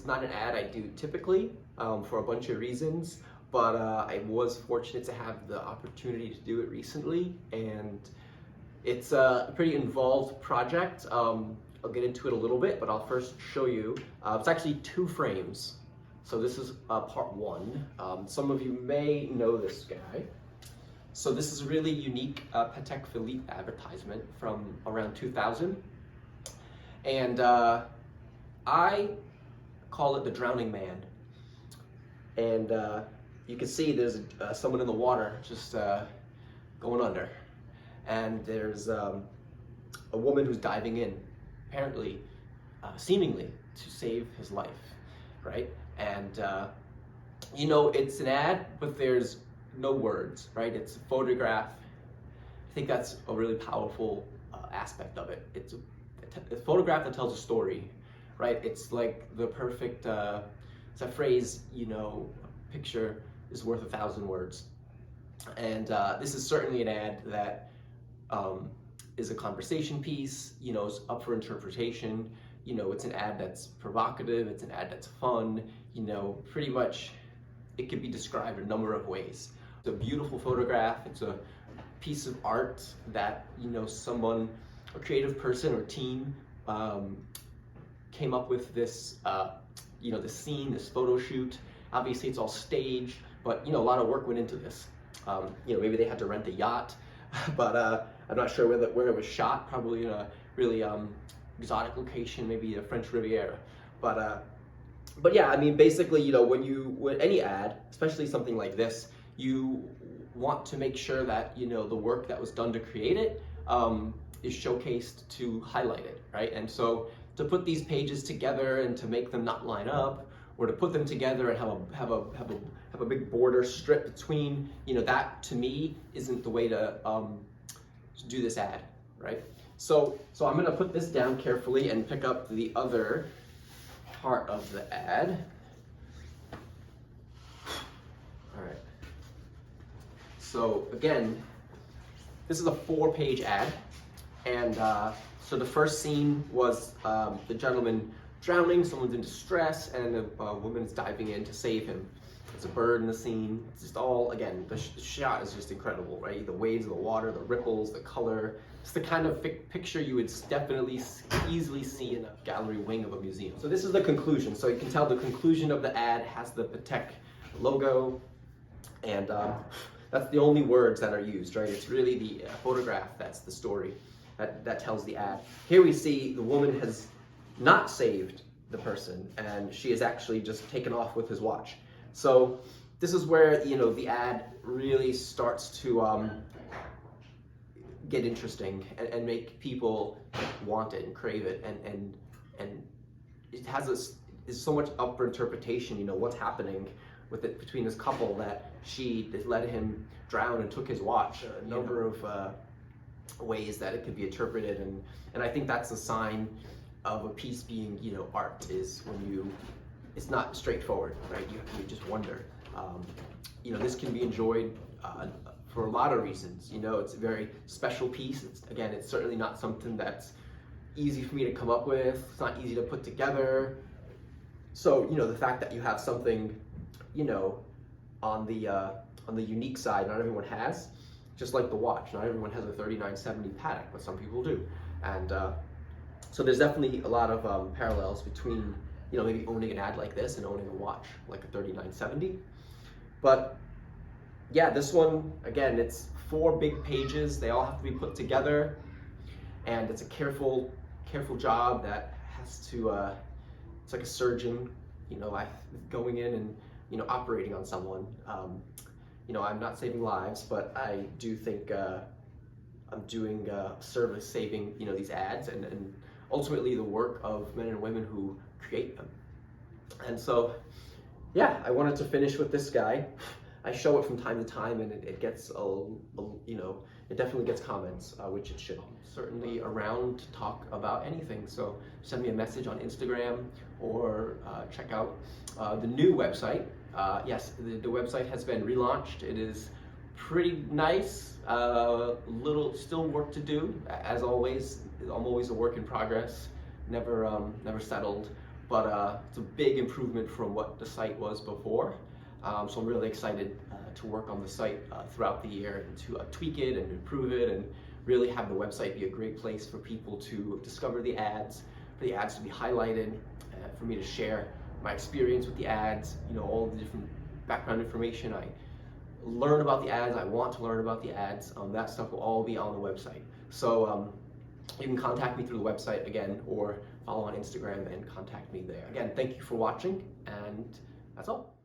not an ad I do typically for a bunch of reasons, but I was fortunate to have the opportunity to do it recently, and it's a pretty involved project. I'll get into it a little bit, but I'll first show you. It's actually 2 frames. So this is part 1. Some of you may know this guy. So this is a really unique Patek Philippe advertisement from around 2000. And I call it the Drowning Man. And you can see there's someone in the water just going under. And there's a woman who's diving in, apparently, seemingly, to save his life, right? And, you know, it's an ad, but there's no words, right? It's a photograph. I think that's a really powerful aspect of it. It's a photograph that tells a story, right? It's like the perfect, it's a phrase, you know, a picture is worth 1,000 words. And this is certainly an ad that is a conversation piece, you know, is up for interpretation. You know, it's an ad that's provocative, it's an ad that's fun, you know, pretty much it could be described a number of ways. It's a beautiful photograph, it's a piece of art that, you know, someone, a creative person or team came up with this, you know, this scene, this photo shoot. Obviously it's all staged, but, you know, a lot of work went into this. You know, maybe they had to rent a yacht, but I'm not sure where it was shot, probably in a really exotic location, maybe the French Riviera. But yeah, I mean, basically, you know, when any ad, especially something like this, you want to make sure that, you know, the work that was done to create it is showcased to highlight it, right? And so to put these pages together and to make them not line up, or to put them together and have a big border strip between, you know, that to me isn't the way to do this ad, right? So I'm gonna put this down carefully and pick up the other part of the ad. All right. So again, this is a 4-page ad, and so the first scene was the gentleman drowning, someone's in distress, and a woman's diving in to save him. There's a bird in the scene. It's just all, again, the shot is just incredible, right? The waves of the water, the ripples, the color. It's the kind of picture you would definitely easily see in a gallery wing of a museum. So this is the conclusion. So you can tell the conclusion of the ad has the Patek logo, and that's the only words that are used, right? It's really the photograph that's the story that tells the ad. Here we see the woman has not saved the person, and she is actually just taken off with his watch. So this is where, you know, the ad really starts to get interesting and make people want it and crave it, and it has this is so much up for interpretation. You know, what's happening with it between this couple that she let him drown and took his watch. A number of ways that it could be interpreted, and I think that's a sign of a piece being, you know, art, is when it's not straightforward, right? You just wonder. You know, this can be enjoyed for a lot of reasons. You know, it's a very special piece. It's certainly not something that's easy for me to come up with. It's not easy to put together. So, you know, the fact that you have something, you know, on the unique side, not everyone has, just like the watch. Not everyone has a 3970 Patek, but some people do. And so there's definitely a lot of parallels between, you know, maybe owning an ad like this and owning a watch like a 3970. But yeah, this one, again, it's 4 big pages. They all have to be put together, and it's a careful job that has to, it's like a surgeon, you know, going in and, you know, operating on someone. You know, I'm not saving lives, but I do think I'm doing service saving, you know, these ads and ultimately the work of men and women who create them. And so, yeah, I wanted to finish with this guy. I show it from time to time, and it gets you know, it definitely gets comments, which it should. Certainly around to talk about anything. So send me a message on Instagram, or check out the new website. Yes, the website has been relaunched. It is pretty nice. Little still work to do, as always. I'm always a work in progress, never settled. but it's a big improvement from what the site was before. So I'm really excited to work on the site throughout the year and to tweak it and improve it and really have the website be a great place for people to discover the ads, for the ads to be highlighted, for me to share my experience with the ads, all the different background information I learn about the ads, I want to learn about the ads. That stuff will all be on the website. So you can contact me through the website again, or follow on Instagram and contact me there. Again, thank you for watching, and that's all.